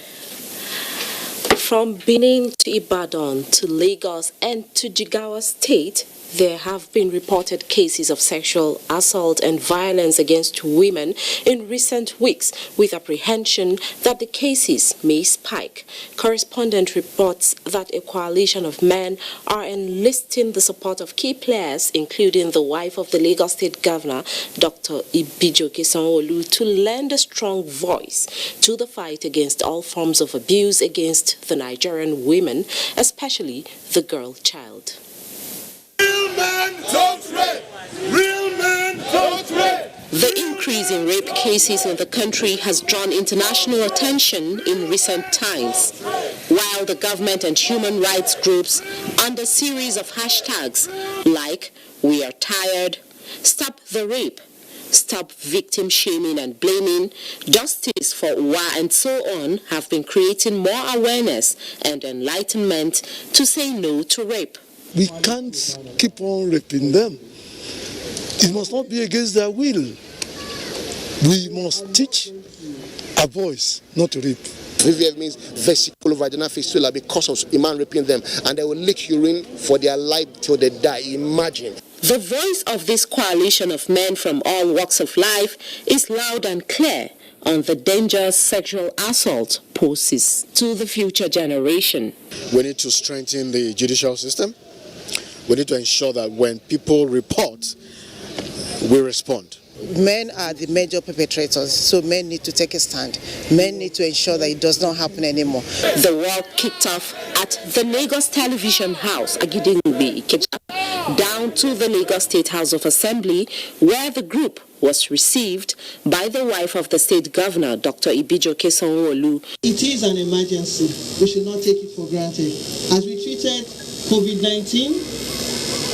[SPEAKER 19] From Benin to Ibadan to Lagos and to Jigawa State, there have been reported cases of sexual assault and violence against women in recent weeks, with apprehension that the cases may spike. Correspondent reports that a coalition of men are enlisting the support of key players, including the wife of the Lagos State Governor, Dr. Ibijoke Sanwo-Olu, to lend a strong voice to the fight against all forms of abuse against the Nigerian women, especially the girl child.
[SPEAKER 20] Real men don't rape! Real men don't rape!
[SPEAKER 19] The increase in rape cases in the country has drawn international attention in recent times, while the government and human rights groups, under a series of hashtags like "We are tired," "Stop the rape," "Stop victim shaming and blaming," "Justice for Uwa," and so on, have been creating more awareness and enlightenment to say no to rape.
[SPEAKER 27] We can't keep on raping them. It must not be against their will. We must teach a voice not to rape.
[SPEAKER 7] VVF means vesiculovaginal fistula, because of a man raping them, and they will lick urine for their life till they die. Imagine.
[SPEAKER 19] The voice of this coalition of men from all walks of life is loud and clear on the dangers sexual assault poses to the future generation.
[SPEAKER 21] We need to strengthen the judicial system. We need to ensure that when people report, we respond.
[SPEAKER 22] Men are the major perpetrators, so men need to take a stand. Men need to ensure that it does not happen anymore.
[SPEAKER 19] The war kicked off at the Lagos Television House, Agidingbi, Ikeja, down to the Lagos State House of Assembly, where the group was received by the wife of the state governor, Dr. Ibijoke Sanwo-Olu.
[SPEAKER 23] It is an emergency. We should not take it for granted. As we treated COVID-19,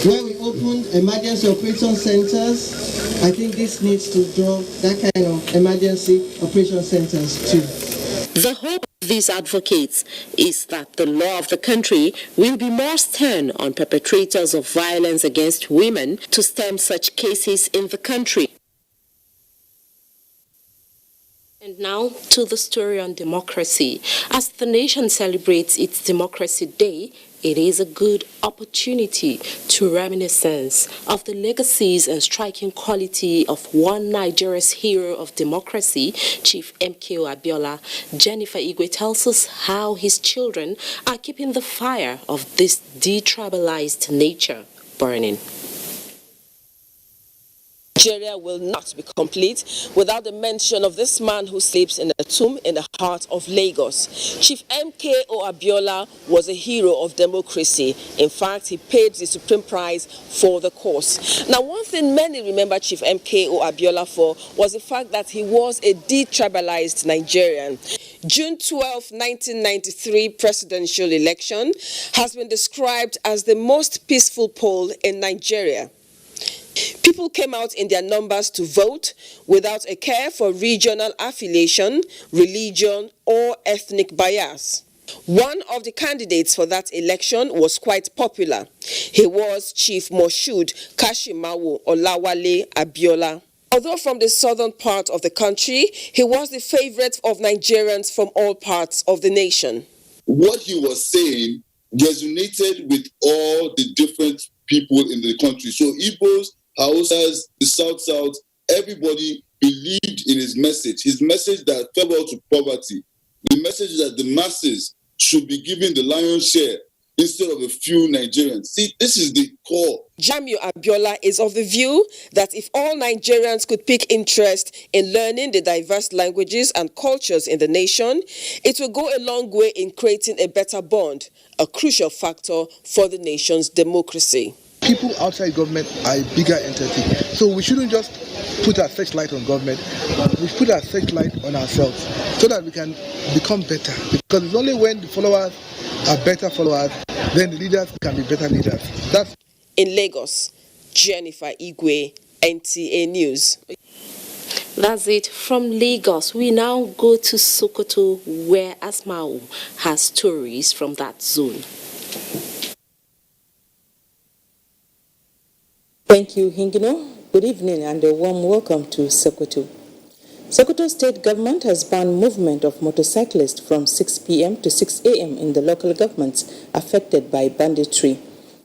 [SPEAKER 23] where we opened emergency operation centers, I think this needs to draw that kind of emergency operation centers too.
[SPEAKER 19] The hope of these advocates is that the law of the country will be more stern on perpetrators of violence against women to stem such cases in the country. And now to the story on democracy. As the nation celebrates its Democracy Day, it is a good opportunity to reminiscence of the legacies and striking quality of one Nigeria's hero of democracy, Chief MKO Abiola. Jennifer Igwe tells us how his children are keeping the fire of this detribalized nature burning.
[SPEAKER 24] Nigeria will not be complete without the mention of this man who sleeps in a tomb in the heart of Lagos. Chief MKO Abiola was a hero of democracy. In fact, he paid the supreme price for the cause. Now, one thing many remember Chief MKO Abiola for was the fact that he was a detribalized Nigerian. June 12, 1993 presidential election has been described as the most peaceful poll in Nigeria. People came out in their numbers to vote without a care for regional affiliation, religion, or ethnic bias. One of the candidates for that election was quite popular. He was Chief Moshood Kashimawo Olawale Abiola. Although from the southern part of the country, he was the favorite of Nigerians from all parts of the nation.
[SPEAKER 25] What he was saying resonated with all the different people in the country. So Igbos, Hausas, the South, everybody believed in his message that farewell to poverty, the message that the masses should be given the lion's share instead of a few Nigerians. See, this is the core.
[SPEAKER 24] Jamiu Abiola is of the view that if all Nigerians could pick interest in learning the diverse languages and cultures in the nation, it will go a long way in creating a better bond, a crucial factor for the nation's democracy.
[SPEAKER 4] People outside government are a bigger entity, so we shouldn't just put our searchlight on government. We should put our searchlight on ourselves so that we can become better. Because it's only when the followers are better followers, then the leaders can be better leaders. That's
[SPEAKER 24] in Lagos, Jennifer Igwe, NTA News.
[SPEAKER 19] That's it from Lagos. We now go to Sokoto, where Asmau has stories from that zone.
[SPEAKER 5] Thank you, Hingino. Good evening and a warm welcome to Sokoto. Sokoto State Government has banned movement of motorcyclists from 6 p.m. to 6 a.m. in the local governments affected by banditry.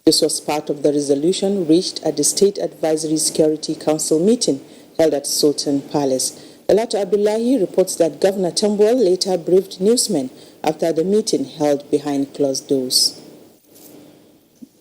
[SPEAKER 5] This was part of the resolution reached at the State Advisory Security Council meeting held at Sultan Palace. Dalatu Abdullahi reports that Governor Tambuwal later briefed newsmen after the meeting held behind closed doors.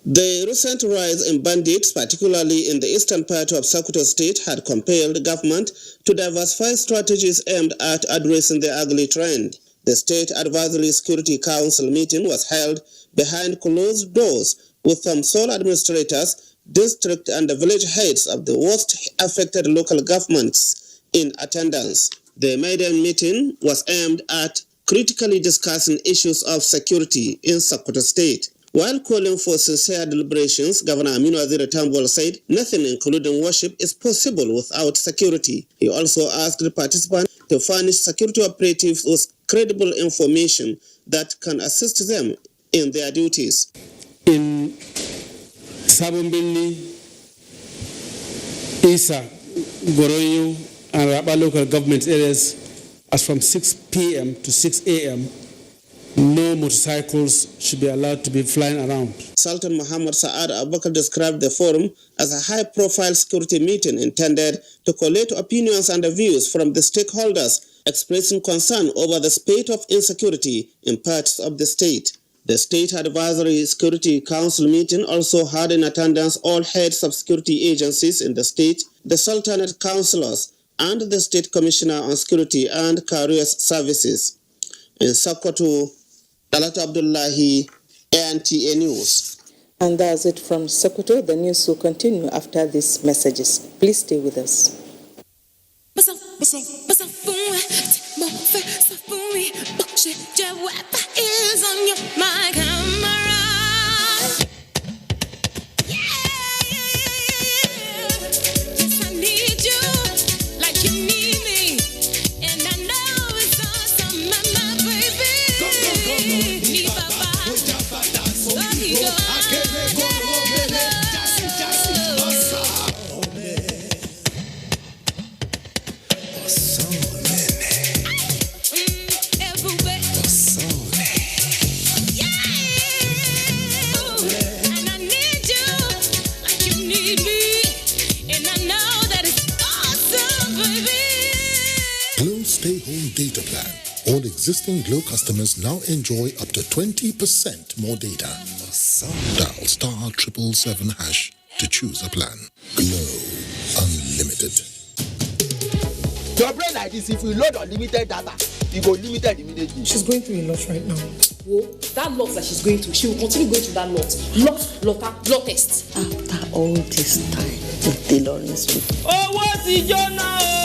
[SPEAKER 6] The recent rise in bandits, particularly in the eastern part of Sokoto State, had compelled the government to diversify strategies aimed at addressing the ugly trend. The State Advisory Security Council meeting was held behind closed doors with some sole administrators, district and village heads of the worst affected local governments in attendance. The maiden meeting was aimed at critically discussing issues of security in Sokoto State. While calling for sincere deliberations, Governor Aminu Waziri Tambuwal said nothing, including worship, is possible without security. He also asked the participants to furnish security operatives with credible information that can assist them in their duties.
[SPEAKER 8] In Sabumbili, Isa, Goroyo, and Raba local government areas, as from 6 p.m. to 6 a.m., no motorcycles should be allowed to be flying around.
[SPEAKER 6] Sultan Muhammad Saad Abubakar described the forum as a high-profile security meeting intended to collate opinions and views from the stakeholders, expressing concern over the spate of insecurity in parts of the state. The State Advisory Security Council meeting also had in attendance all heads of security agencies in the state, the Sultanate councillors, and the State Commissioner on Security and Careers Services. In Sokoto, Dalatu Abdullahi, NTA News.
[SPEAKER 5] And that's it from Sokoto. The news will continue after these messages. Please stay with us.
[SPEAKER 9] Is on my camera. Yes, I need you like you need me, and I know it's awesome, my baby. Need Papa.
[SPEAKER 10] Stay-home data plan. All existing Glow customers now enjoy up to 20% more data. Dial *777# to choose a plan. Glow Unlimited.
[SPEAKER 26] To operate like this, if we load unlimited data, you go limited immediately.
[SPEAKER 28] She's going through a lot right now. Well, that lot that she's going through, she will continue going through that lot test.
[SPEAKER 22] After all this time, the tailoring school.
[SPEAKER 26] Oh, what's the journal?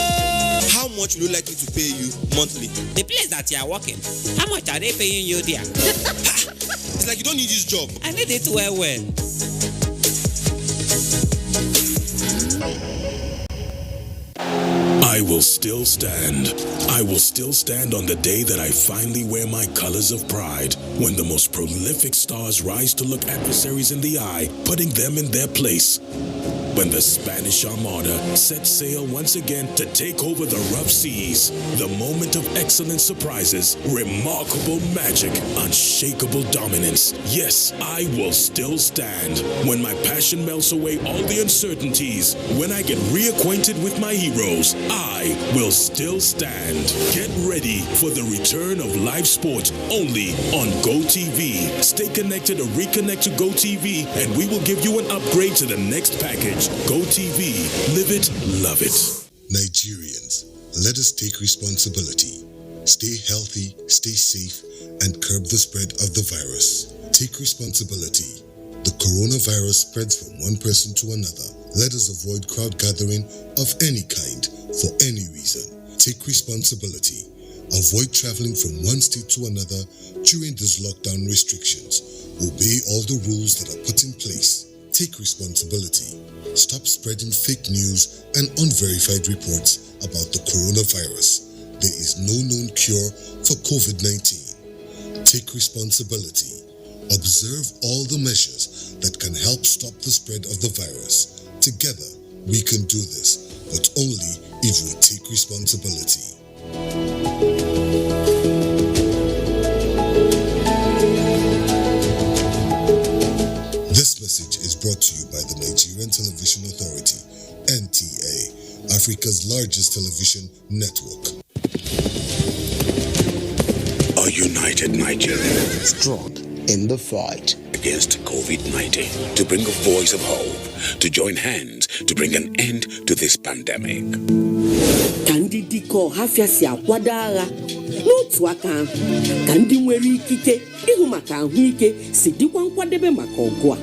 [SPEAKER 29] How much would you like me to pay you monthly?
[SPEAKER 30] The place that you are working, how much are they paying you there?
[SPEAKER 29] It's like you don't need this job.
[SPEAKER 30] I need it well.
[SPEAKER 31] I will still stand. I will still stand on the day that I finally wear my colors of pride, when the most prolific stars rise to look adversaries in the eye, putting them in their place. when the Spanish Armada set sail once again to take over the rough seas. The moment of excellent surprises, remarkable magic, unshakable dominance. Yes, I will still stand. When my passion melts away all the uncertainties, when I get reacquainted with my heroes, I will still stand. Get ready for the return of live sports only on GoTV. Stay connected or reconnect to GoTV and we will give you an upgrade to the next package. GoTV. Live it, love it.
[SPEAKER 1] Nigerians, let us take responsibility. Stay healthy, stay safe, and curb the spread of the virus. Take responsibility. The coronavirus spreads from one person to another. Let us avoid crowd gathering of any kind for any reason. Take responsibility. Avoid traveling from one state to another during these lockdown restrictions. Obey all the rules that are put in place. Take responsibility. Stop spreading fake news and unverified reports about the coronavirus. There is no known cure for COVID-19. Take responsibility. Observe all the measures that can help stop the spread of the virus. Together, we can do this, but only if we take responsibility. This message is brought to you by the Nigerian Television Authority, NTA, Africa's largest television network.
[SPEAKER 31] A united Nigeria,
[SPEAKER 2] strong in the fight
[SPEAKER 31] against COVID-19, to bring a voice of hope, to join hands to bring an end to this pandemic.
[SPEAKER 3] Kandi diko hafia si akwado agha n'otu aka ahụ ka ndị nwere ikike ịhụ maka ahụike si dịkwa nkwadebe maka ọgụ a.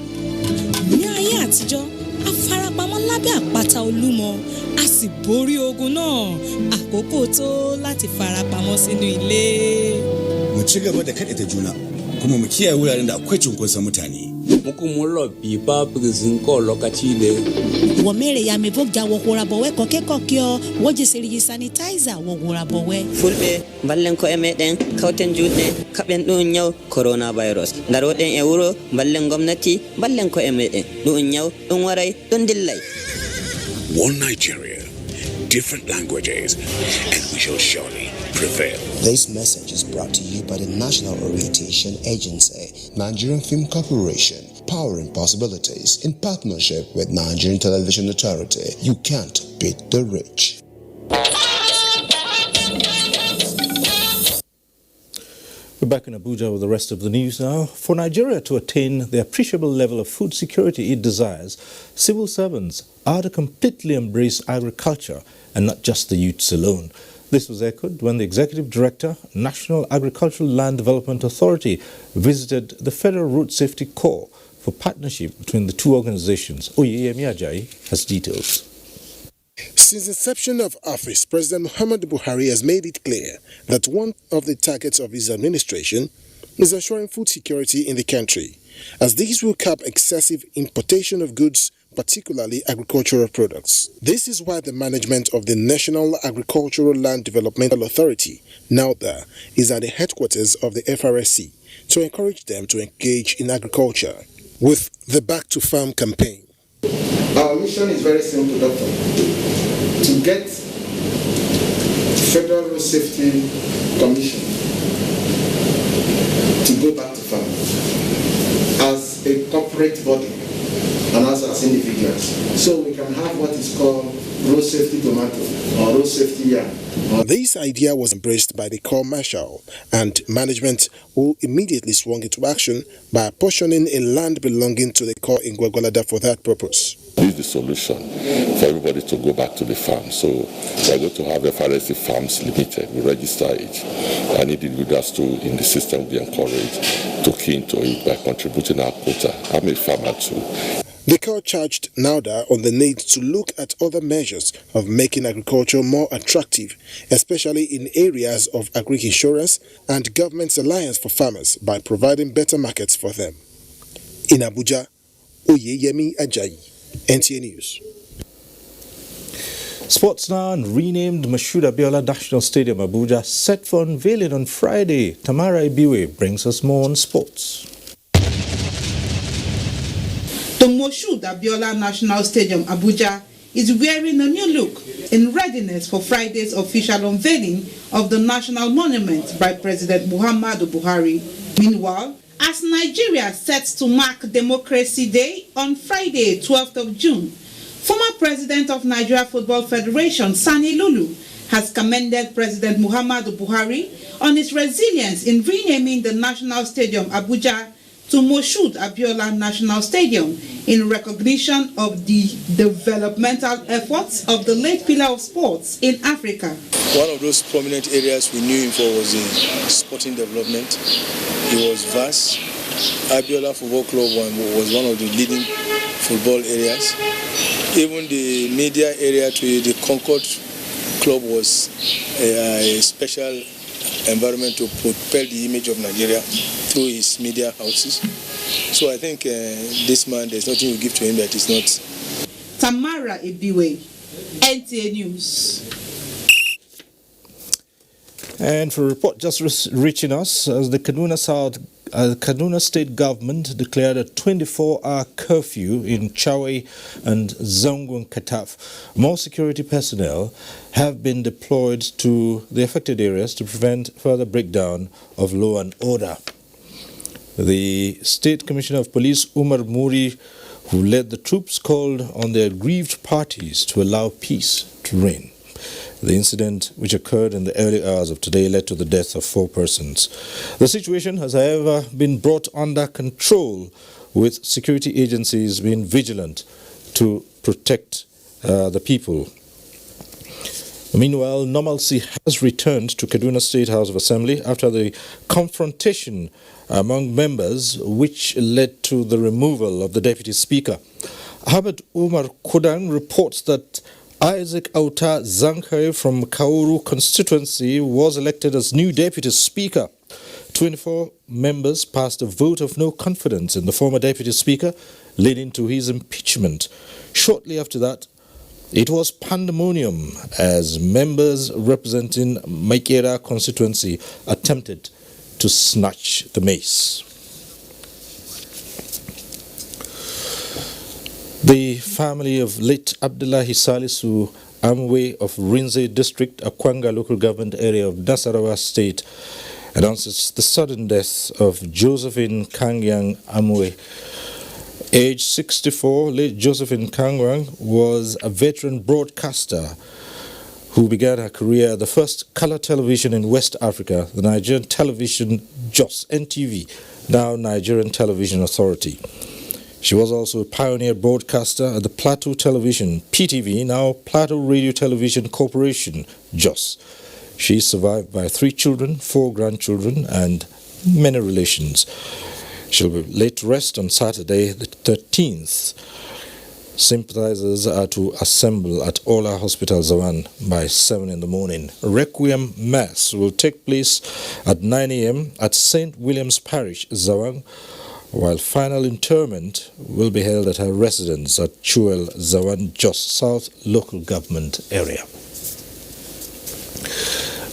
[SPEAKER 11] Ní ayé àtijọ́, a farapamọ́ lábẹ́ àpáta Olúmọ, a sì borí ogun náà. Àkókò tó láti farapamọ́ sínú ilé.
[SPEAKER 12] Mu ci gaba da kaɗaita juna, kuma mu kiyaye wuraren da akwai cunkoson mutane.
[SPEAKER 13] Mukumulo biba bizinko lokachile.
[SPEAKER 11] Womere ya mevogja wokura bowe kokekokyo, woje siri sanitizer wokura bowe.
[SPEAKER 14] Fulbe ballen ko emeden kauten jude kaben dun nyaw coronavirus. Daroden e wuro ballen gomnati ballen ko emeden dun nyaw dun waray dun dillay.
[SPEAKER 31] One Nigeria, different languages, and we shall surely prevail.
[SPEAKER 15] This message is brought to you by the National Orientation Agency, Nigerian Film Corporation, powering possibilities in partnership with Nigerian Television Authority. You can't beat the rich.
[SPEAKER 16] We're back in Abuja with the rest of the news now. For Nigeria to attain the appreciable level of food security it desires, civil servants are to completely embrace agriculture and not just the youths alone. This was echoed when the Executive Director, National Agricultural Land Development Authority, visited the Federal Road Safety Corps for partnership between the two organizations. Oyeyemi Ajayi has details.
[SPEAKER 17] Since the inception of office, President Muhammadu Buhari has made it clear that one of the targets of his administration is ensuring food security in the country, as these will curb excessive importation of goods, particularly agricultural products. This is why the management of the National Agricultural Land Development Authority, NALDA, is at the headquarters of the FRSC to encourage them to engage in agriculture with the Back to Farm campaign.
[SPEAKER 18] Our mission is very simple, Doctor. To get Federal Road Safety Commission to go back to farm as a corporate body and also as individuals. So we can have what is called road safety tomato or road safety yam.
[SPEAKER 17] This idea was embraced by the Corps Marshal and management, who immediately swung into action by apportioning a land belonging to the Corps in Gwagwalada for that purpose.
[SPEAKER 32] This is the solution for everybody to go back to the farm. So we are going to have FRSC Farms Limited. We register it. And individuals too in the system will be encouraged to key into it by contributing our quota. I'm a farmer too.
[SPEAKER 17] The Corps charged NALDA on the need to look at other measures of making agriculture more attractive, especially in areas of agri-insurance and government's alliance for farmers by providing better markets for them. In Abuja, Oyeyemi Ajayi, NTA News.
[SPEAKER 16] Sports now, and renamed Moshood Abiola National Stadium, Abuja, set for unveiling on Friday. Tamara Ibiwe brings us more on sports.
[SPEAKER 33] The
[SPEAKER 4] Moshood Abiola National Stadium, Abuja, is wearing a new look in readiness for Friday's official unveiling of the national monument by President Muhammadu Buhari. Meanwhile, as Nigeria sets to mark Democracy Day on Friday, 12th of June, former President of Nigeria Football Federation, Sani Lulu, has commended President Muhammadu Buhari on his resilience in renaming the National Stadium Abuja to Moshood Abiola National Stadium in recognition of the developmental efforts of the late pillar of sports in Africa.
[SPEAKER 5] One of those prominent areas we knew him for was in sporting development. He was vast. Abiola Football Club was one of the leading football areas. Even the media area to the Concord Club was a special environment to propel the image of Nigeria through his media houses. So I think this man, there's nothing we give to him that is not.
[SPEAKER 4] Tamara Ibiwe, NTA News.
[SPEAKER 16] And for a report just reaching us, as the Kaduna State government declared a 24-hour curfew in Chawe and Zangun Kataf. More security personnel have been deployed to the affected areas to prevent further breakdown of law and order. The State Commissioner of Police, Umar Muri, who led the troops, called on the aggrieved parties to allow peace to reign. The incident, which occurred in the early hours of today, led to the death of 4 persons. The situation has, however, been brought under control, with security agencies being vigilant to protect the people. Meanwhile, normalcy has returned to Kaduna State House of Assembly after the confrontation among members, which led to the removal of the Deputy Speaker. Ahmed Umar Kudan reports that Isaac Auta Zankare from Kauru constituency was elected as new Deputy Speaker. 24 members passed a vote of no confidence in the former Deputy Speaker, leading to his impeachment. Shortly after that, it was pandemonium as members representing Maikera constituency attempted to snatch the mace. The family of late Abdullahi Salisu Amwe of Rinze District, Akwanga local government area of Nasarawa State, announces the sudden death of Josephine Kangyang Amwe. Age 64, late Josephine Kangyang was a veteran broadcaster who began her career at the first color television in West Africa, the Nigerian Television JOS NTV, now Nigerian Television Authority. She was also a pioneer broadcaster at the Plateau Television, PTV, now Plateau Radio Television Corporation, JOS. She is survived by 3 children, 4 grandchildren, and many relations. She'll be laid to rest on Saturday, the 13th. Sympathizers are to assemble at Ola Hospital, Zawan, by 7 in the morning. Requiem Mass will take place at 9 a.m. at St. William's Parish, Zawang, while final interment will be held at her residence at Chuel, Zawan, Jos South local government area.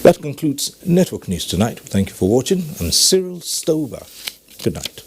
[SPEAKER 16] That concludes Network News tonight. Thank you for watching. I'm Cyril Stover. Good night.